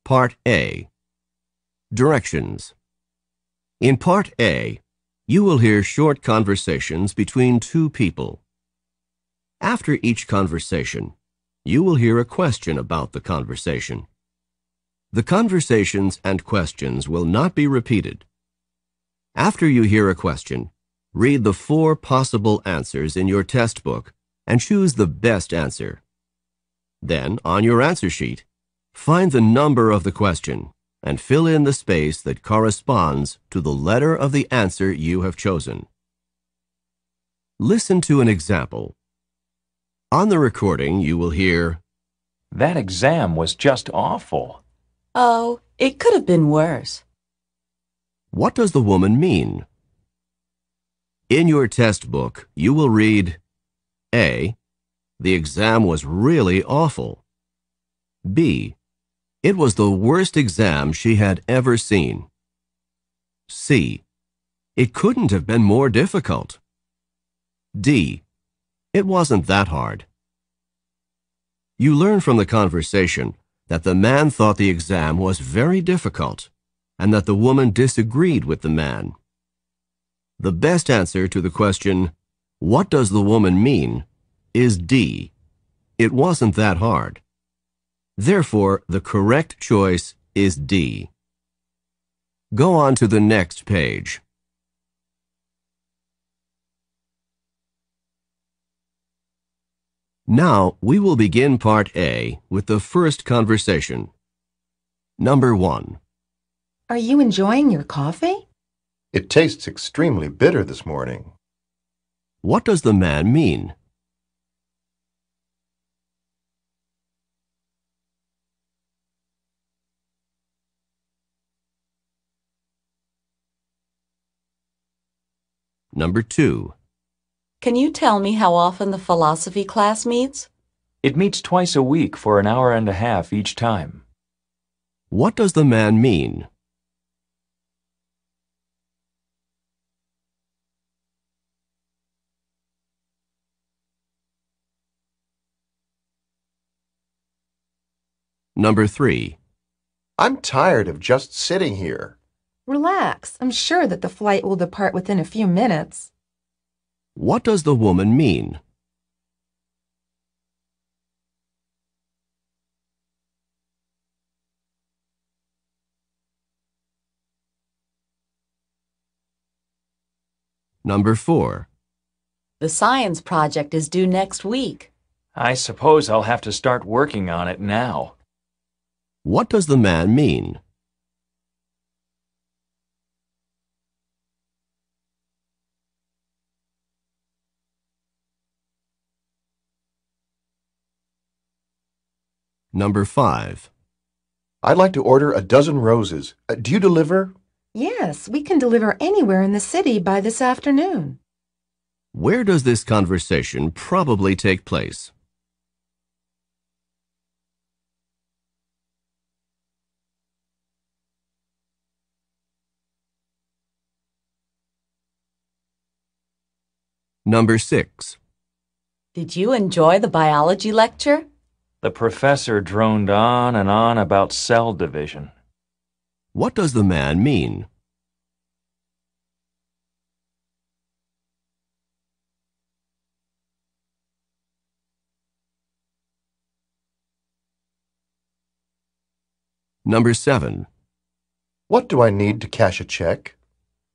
Part A. Directions. In Part A, you will hear short conversations between two people. After each conversation, you will hear a question about the conversation. The conversations and questions will not be repeated. After you hear a question, read the 4 possible answers in your test book and choose the best answer. Then, on your answer sheet, find the number of the question and fill in the space that corresponds to the letter of the answer you have chosen. Listen to an example. On the recording, you will hear, "That exam was just awful." "Oh, it could have been worse." What does the woman mean? In your test book, you will read A. The exam was really awful. B. It was the worst exam she had ever seen. C. It couldn't have been more difficult. D. It wasn't that hard. You learn from the conversation that the man thought the exam was very difficult and that the woman disagreed with the man. The best answer to the question, "What does the woman mean?" is D. It wasn't that hard. Therefore, the correct choice is D. Go on to the next page. Now, we will begin Part A with the first conversation. Number 1. Are you enjoying your coffee? It tastes extremely bitter this morning. What does the man mean? Number 2. Can you tell me how often the philosophy class meets? It meets twice a week for an hour and a half each time. What does the man mean? Number 3. I'm tired of just sitting here. Relax. I'm sure that the flight will depart within a few minutes. What does the woman mean? Number 4. The science project is due next week. I suppose I'll have to start working on it now. What does the man mean? Number 5. I'd like to order a dozen roses. Do you deliver? Yes, we can deliver anywhere in the city by this afternoon. Where does this conversation probably take place? Number 6. Did you enjoy the biology lecture? The professor droned on and on about cell division. What does the man mean? Number 7. What do I need to cash a check?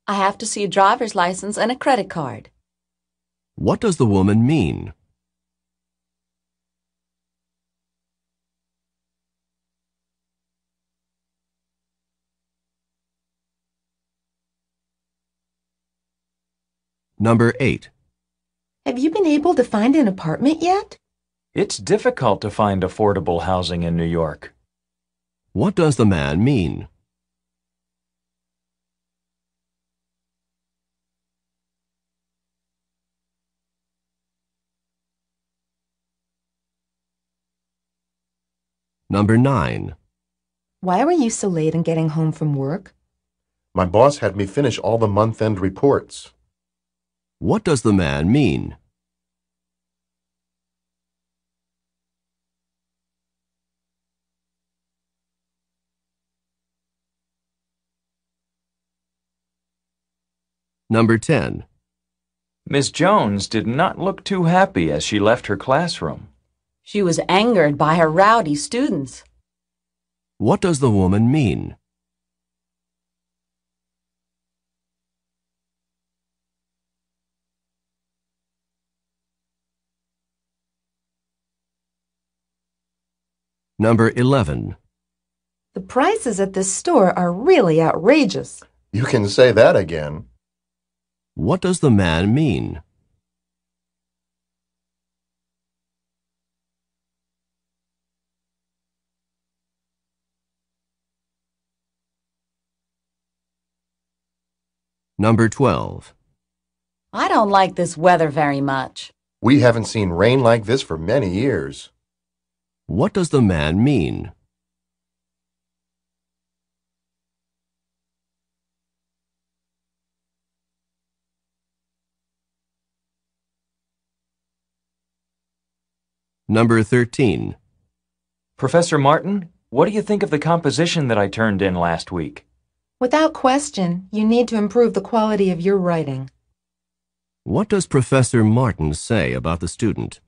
I have to see a driver's license and a credit card. What does the woman mean? Number 8. Have you been able to find an apartment yet? It's difficult to find affordable housing in New York. What does the man mean? Number 9. Why were you so late in getting home from work? My boss had me finish all the month-end reports. What does the man mean? Number 10. Miss Jones did not look too happy as she left her classroom. She was angered by her rowdy students. What does the woman mean? Number 11. The prices at this store are really outrageous. You can say that again. What does the man mean? Number 12. I don't like this weather very much. We haven't seen rain like this for many years. What does the man mean? Number 13. Professor Martin, what do you think of the composition that I turned in last week? Without question, you need to improve the quality of your writing. What does Professor Martin say about the student?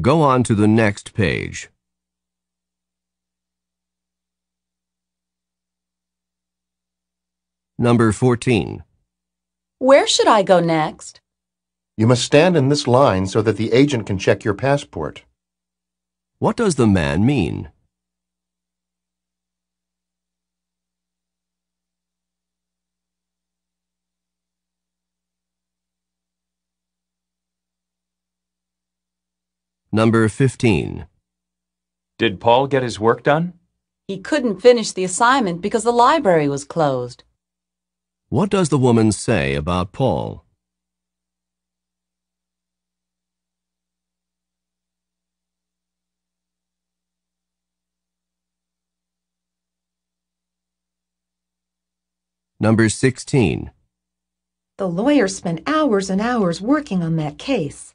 Go on to the next page. Number 14. Where should I go next? You must stand in this line so that the agent can check your passport. What does the man mean? Number 15. Did Paul get his work done? He couldn't finish the assignment because the library was closed. What does the woman say about Paul? Number 16. The lawyer spent hours and hours working on that case.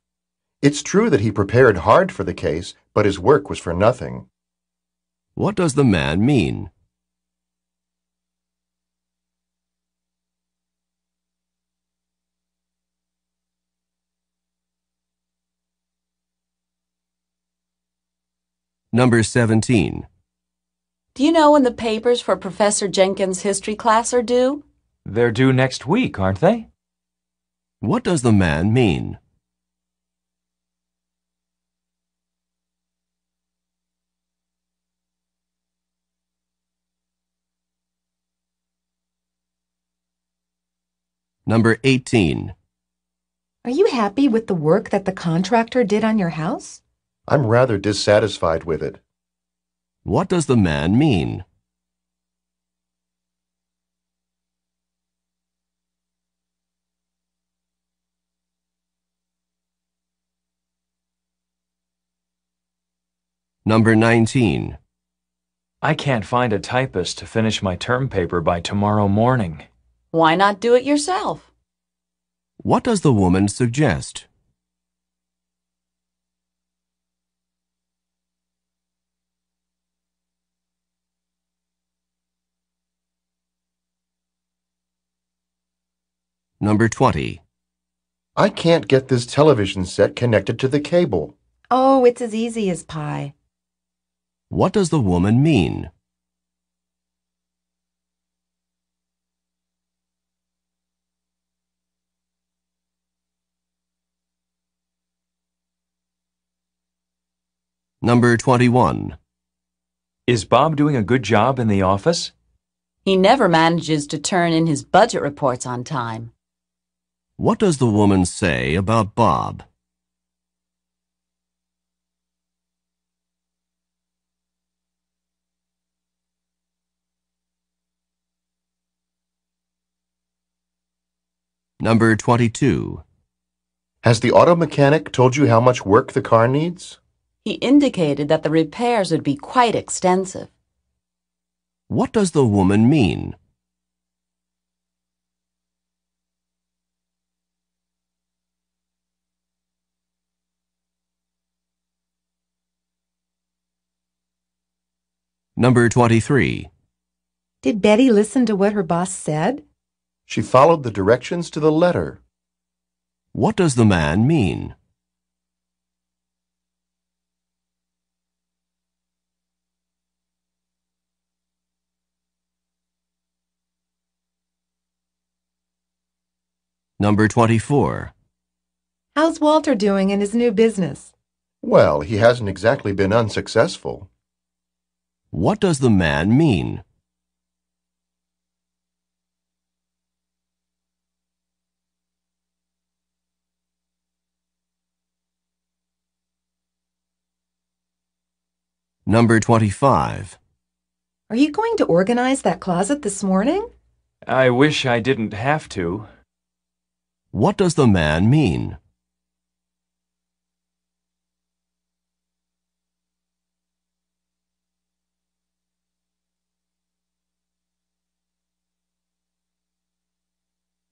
It's true that he prepared hard for the case, but his work was for nothing. What does the man mean? Number 17. Do you know when the papers for Professor Jenkins' history class are due? They're due next week, aren't they? What does the man mean? Number 18. Are you happy with the work that the contractor did on your house? I'm rather dissatisfied with it. What does the man mean? Number 19. I can't find a typist to finish my term paper by tomorrow morning. Why not do it yourself? What does the woman suggest? Number 20. I can't get this television set connected to the cable. Oh, it's as easy as pie. What does the woman mean? Number 21. Is Bob doing a good job in the office? He never manages to turn in his budget reports on time. What does the woman say about Bob? Number 22. Has the auto mechanic told you how much work the car needs? He indicated that the repairs would be quite extensive. What does the woman mean? Number 23. Did Betty listen to what her boss said? She followed the directions to the letter. What does the man mean? Number 24. How's Walter doing in his new business? Well, he hasn't exactly been unsuccessful. What does the man mean? Number 25. Are you going to organize that closet this morning? I wish I didn't have to. What does the man mean?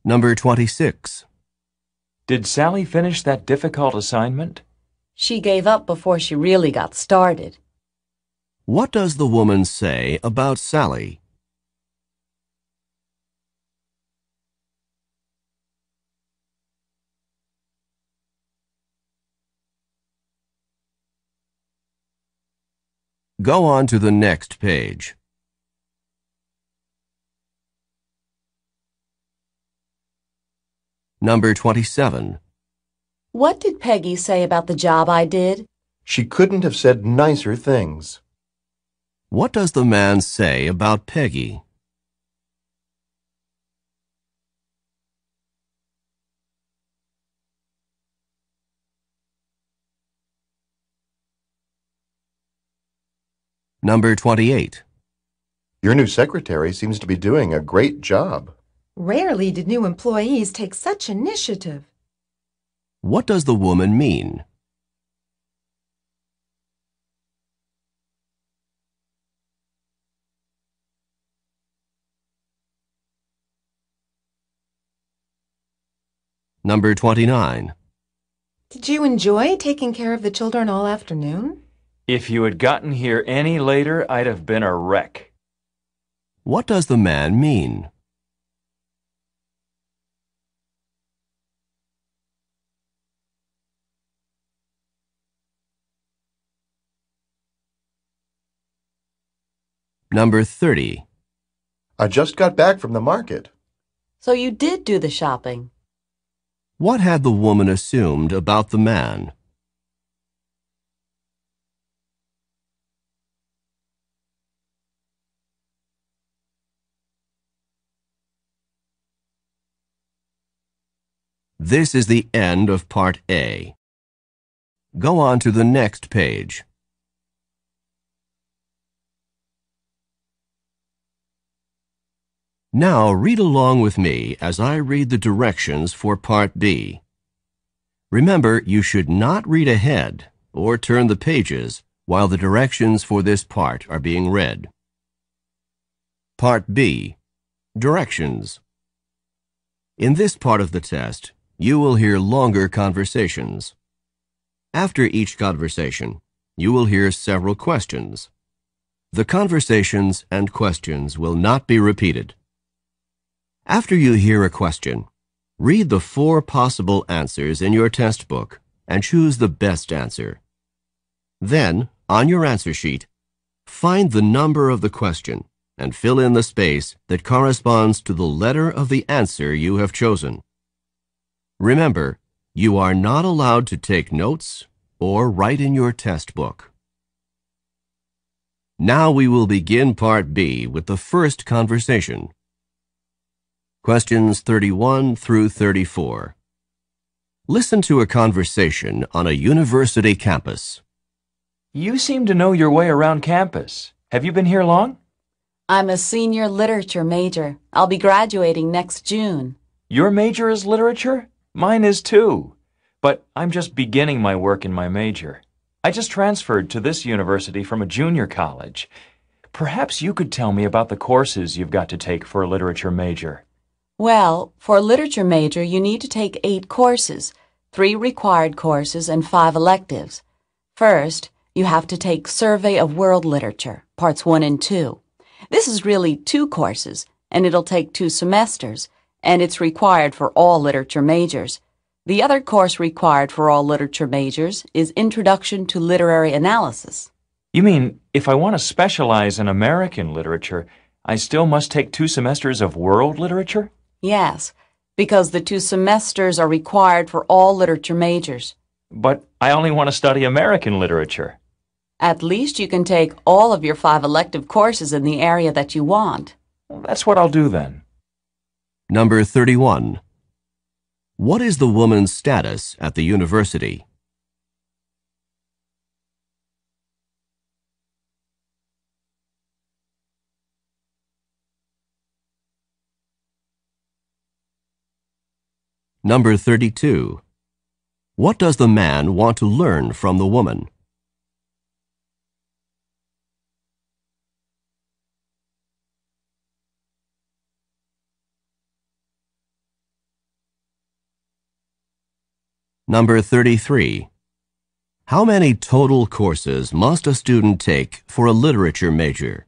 Number 26. Did Sally finish that difficult assignment? She gave up before she really got started. What does the woman say about Sally? Go on to the next page. Number 27. What did Peggy say about the job I did? She couldn't have said nicer things. What does the man say about Peggy? Number 28. Your new secretary seems to be doing a great job. Rarely did new employees take such initiative. What does the woman mean? Number 29. Did you enjoy taking care of the children all afternoon? If you had gotten here any later, I'd have been a wreck. What does the man mean? Number 30. I just got back from the market. So you did do the shopping. What had the woman assumed about the man? This is the end of Part A. Go on to the next page. Now read along with me as I read the directions for Part B. Remember, you should not read ahead or turn the pages while the directions for this part are being read. Part B. Directions. In this part of the test, you will hear longer conversations. After each conversation, you will hear several questions. The conversations and questions will not be repeated. After you hear a question, read the 4 possible answers in your test book and choose the best answer. Then, on your answer sheet, find the number of the question and fill in the space that corresponds to the letter of the answer you have chosen. Remember, you are not allowed to take notes or write in your test book. Now we will begin Part B with the first conversation. Questions 31 through 34. Listen to a conversation on a university campus. You seem to know your way around campus. Have you been here long? I'm a senior literature major. I'll be graduating next June. Your major is literature? Mine is too. But I'm just beginning my work in my major. I just transferred to this university from a junior college. Perhaps you could tell me about the courses you've got to take for a literature major. Well, for a literature major, you need to take 8 courses, 3 required courses and 5 electives. First, you have to take Survey of World Literature, Parts 1 and 2. This is really 2 courses, and it'll take 2 semesters, and it's required for all literature majors. The other course required for all literature majors is Introduction to Literary Analysis. You mean, if I want to specialize in American literature, I still must take 2 semesters of world literature? Yes, because the 2 semesters are required for all literature majors. But I only want to study American literature. At least you can take all of your 5 elective courses in the area that you want. Well, that's what I'll do then. Number 31. What is the woman's status at the university? Number 32. What does the man want to learn from the woman? Number 33. How many total courses must a student take for a literature major?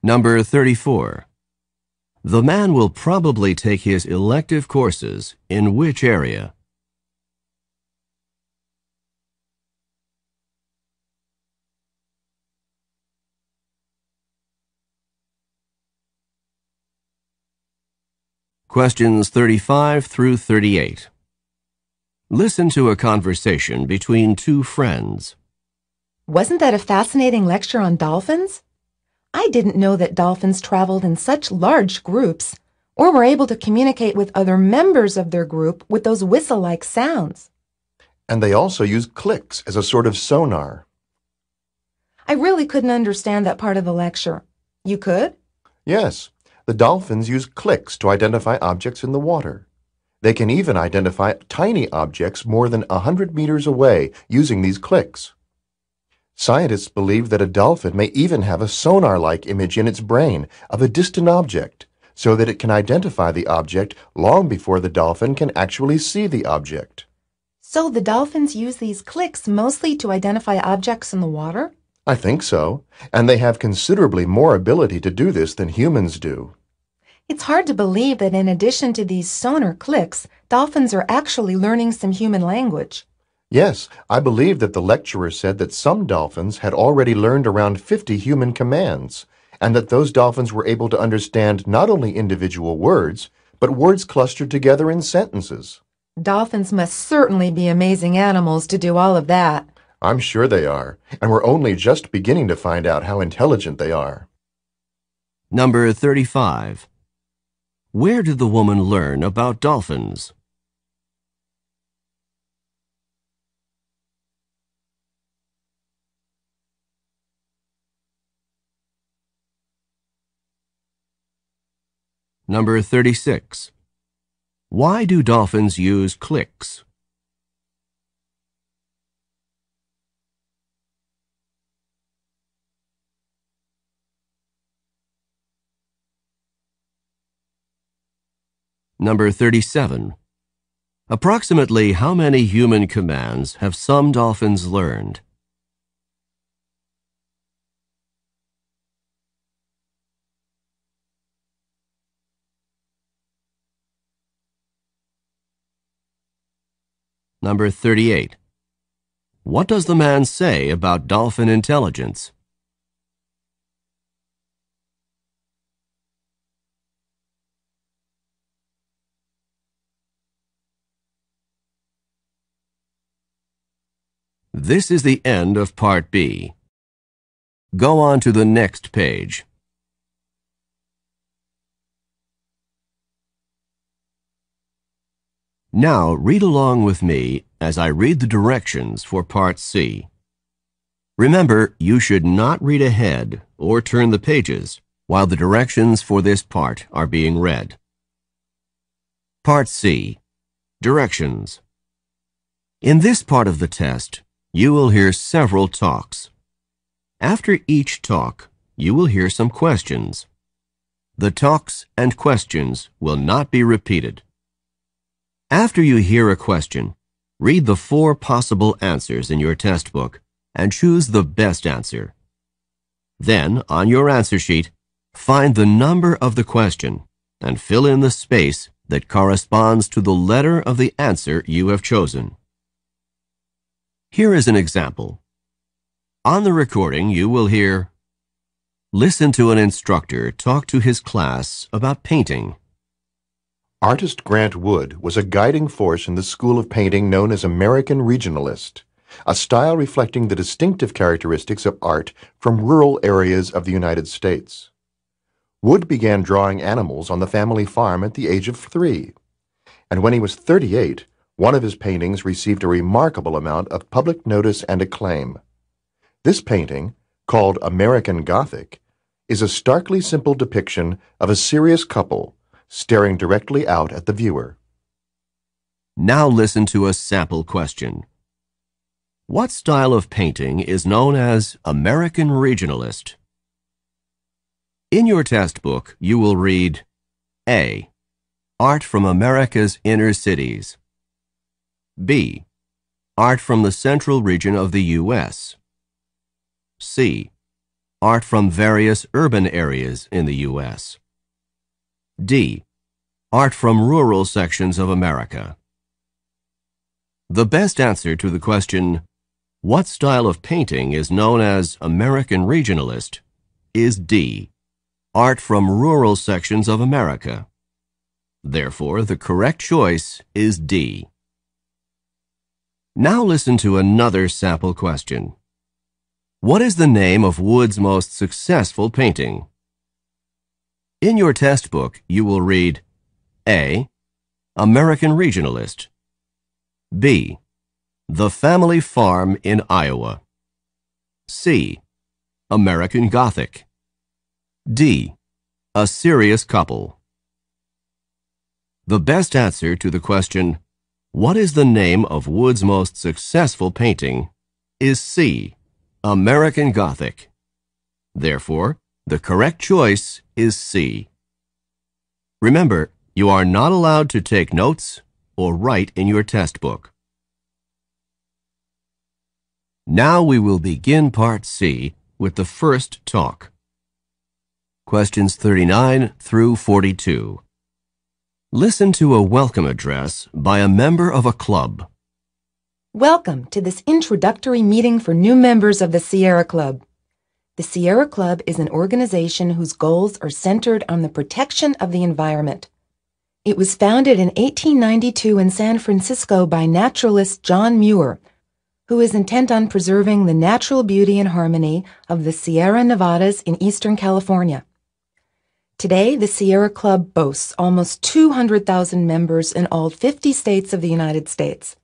Number 34. The man will probably take his elective courses in which area? Questions 35 through 38. Listen to a conversation between 2 friends. Wasn't that a fascinating lecture on dolphins? I didn't know that dolphins traveled in such large groups or were able to communicate with other members of their group with those whistle-like sounds. And they also use clicks as a sort of sonar. I really couldn't understand that part of the lecture. You could? Yes, the dolphins use clicks to identify objects in the water. They can even identify tiny objects more than 100 meters away using these clicks. Scientists believe that a dolphin may even have a sonar-like image in its brain of a distant object, so that it can identify the object long before the dolphin can actually see the object. So the dolphins use these clicks mostly to identify objects in the water? I think so, and they have considerably more ability to do this than humans do. It's hard to believe that in addition to these sonar clicks, dolphins are actually learning some human language. Yes, I believe that the lecturer said that some dolphins had already learned around 50 human commands, and that those dolphins were able to understand not only individual words, but words clustered together in sentences. Dolphins must certainly be amazing animals to do all of that. I'm sure they are, and we're only just beginning to find out how intelligent they are. Number 35. Where did the woman learn about dolphins? Number 36. Why do dolphins use clicks? Number 37. Approximately how many human commands have some dolphins learned? Number 38. What does the man say about dolphin intelligence? This is the end of Part B. Go on to the next page. Now read along with me as I read the directions for Part C. Remember, you should not read ahead or turn the pages while the directions for this part are being read. Part C. Directions. In this part of the test, you will hear several talks. After each talk, you will hear some questions. The talks and questions will not be repeated. After you hear a question, read the 4 possible answers in your test book and choose the best answer. Then, on your answer sheet, find the number of the question and fill in the space that corresponds to the letter of the answer you have chosen. Here is an example. On the recording, you will hear, "Listen to an instructor talk to his class about painting." Artist Grant Wood was a guiding force in the school of painting known as American Regionalist, a style reflecting the distinctive characteristics of art from rural areas of the United States. Wood began drawing animals on the family farm at the age of 3, and when he was 38, one of his paintings received a remarkable amount of public notice and acclaim. This painting, called American Gothic, is a starkly simple depiction of a serious couple staring directly out at the viewer. Now listen to a sample question. What style of painting is known as American Regionalist? In your test book, you will read A. Art from America's inner cities. B. Art from the central region of the U.S. C. Art from various urban areas in the U.S. D. Art from rural sections of America. The best answer to the question, what style of painting is known as American Regionalist, is D. Art from rural sections of America. Therefore, the correct choice is D. Now listen to another sample question. What is the name of Wood's most successful painting? In your test book, you will read A. American Regionalist. B. The Family Farm in Iowa. C. American Gothic. D. A Serious Couple. The best answer to the question, what is the name of Wood's most successful painting, is C. American Gothic. Therefore, the correct choice is C. Remember, you are not allowed to take notes or write in your test book. Now we will begin Part C with the first talk. Questions 39 through 42. Listen to a welcome address by a member of a club. Welcome to this introductory meeting for new members of the Sierra Club. The Sierra Club is an organization whose goals are centered on the protection of the environment. It was founded in 1892 in San Francisco by naturalist John Muir, who is intent on preserving the natural beauty and harmony of the Sierra Nevadas in Eastern California. Today, the Sierra Club boasts almost 200,000 members in all 50 states of the United States.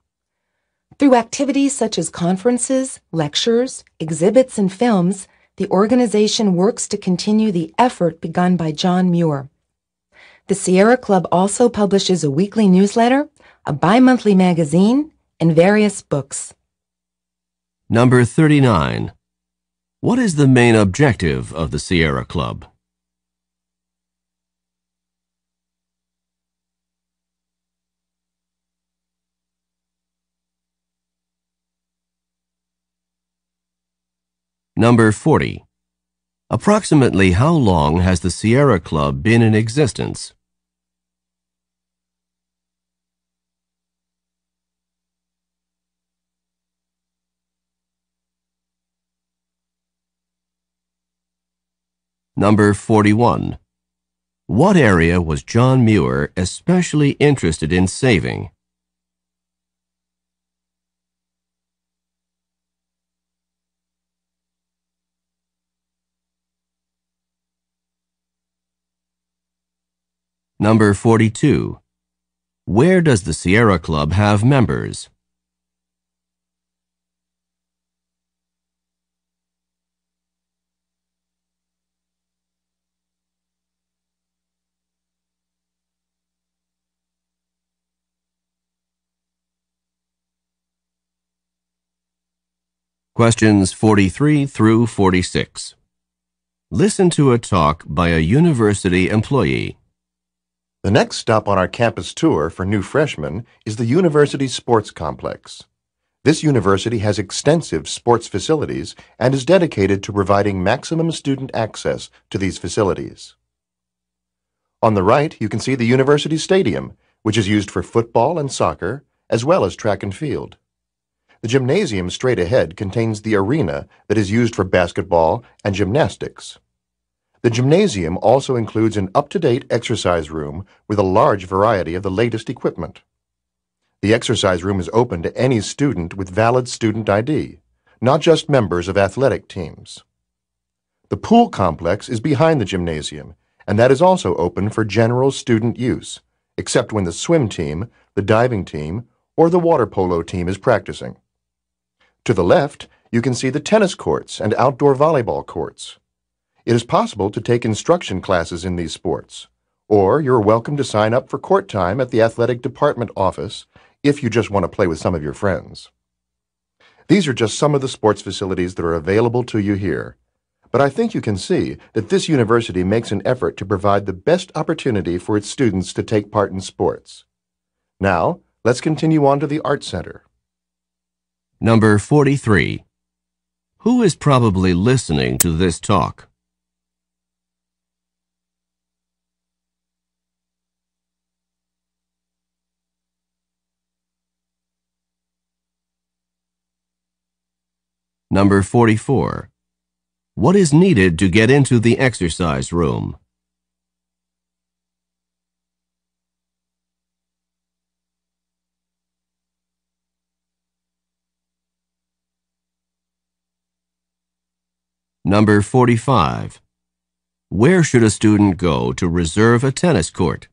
Through activities such as conferences, lectures, exhibits, and films, the organization works to continue the effort begun by John Muir. The Sierra Club also publishes a weekly newsletter, a bi-monthly magazine, and various books. Number 39. What is the main objective of the Sierra Club? Number 40. Approximately how long has the Sierra Club been in existence? Number 41. What area was John Muir especially interested in saving? Number 42. Where does the Sierra Club have members? Questions 43 through 46. Listen to a talk by a university employee. The next stop on our campus tour for new freshmen is the university sports complex. This university has extensive sports facilities and is dedicated to providing maximum student access to these facilities. On the right, you can see the university stadium, which is used for football and soccer, as well as track and field. The gymnasium straight ahead contains the arena that is used for basketball and gymnastics. The gymnasium also includes an up-to-date exercise room with a large variety of the latest equipment. The exercise room is open to any student with valid student ID, not just members of athletic teams. The pool complex is behind the gymnasium, and that is also open for general student use, except when the swim team, the diving team, or the water polo team is practicing. To the left, you can see the tennis courts and outdoor volleyball courts. It is possible to take instruction classes in these sports, or you're welcome to sign up for court time at the athletic department office if you just want to play with some of your friends. These are just some of the sports facilities that are available to you here, but I think you can see that this university makes an effort to provide the best opportunity for its students to take part in sports. Now, let's continue on to the Art Center. Number 43. Who is probably listening to this talk? Number 44. What is needed to get into the exercise room? Number 45. Where should a student go to reserve a tennis court?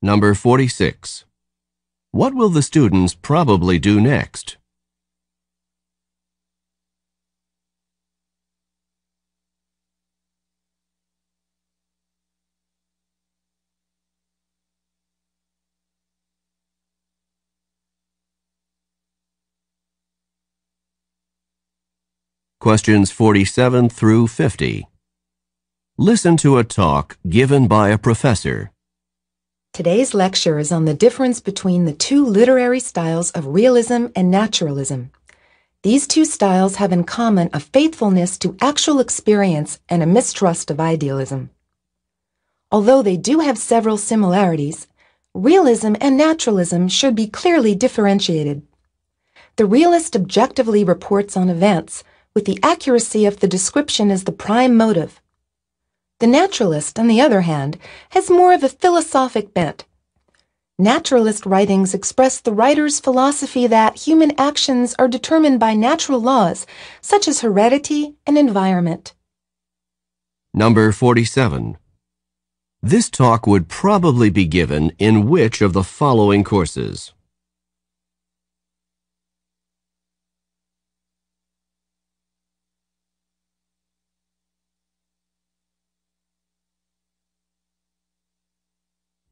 Number 46. What will the students probably do next? Questions 47 through 50. Listen to a talk given by a professor. Today's lecture is on the difference between the two literary styles of realism and naturalism. These two styles have in common a faithfulness to actual experience and a mistrust of idealism. Although they do have several similarities, realism and naturalism should be clearly differentiated. The realist objectively reports on events, with the accuracy of the description as the prime motive. The naturalist, on the other hand, has more of a philosophic bent. Naturalist writings express the writer's philosophy that human actions are determined by natural laws, such as heredity and environment. Number 47. This talk would probably be given in which of the following courses?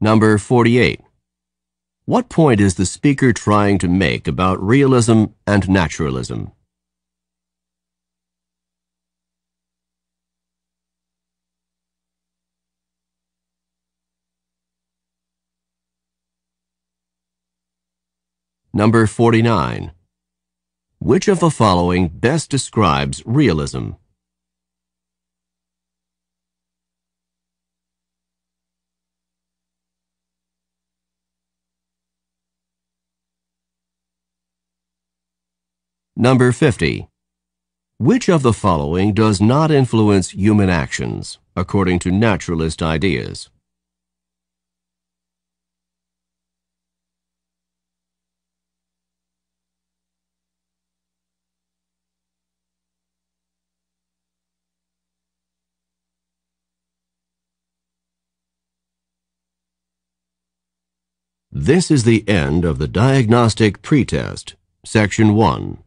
Number 48. What point is the speaker trying to make about realism and naturalism? Number 49. Which of the following best describes realism? Number 50. Which of the following does not influence human actions, according to naturalist ideas? This is the end of the diagnostic pretest, Section 1.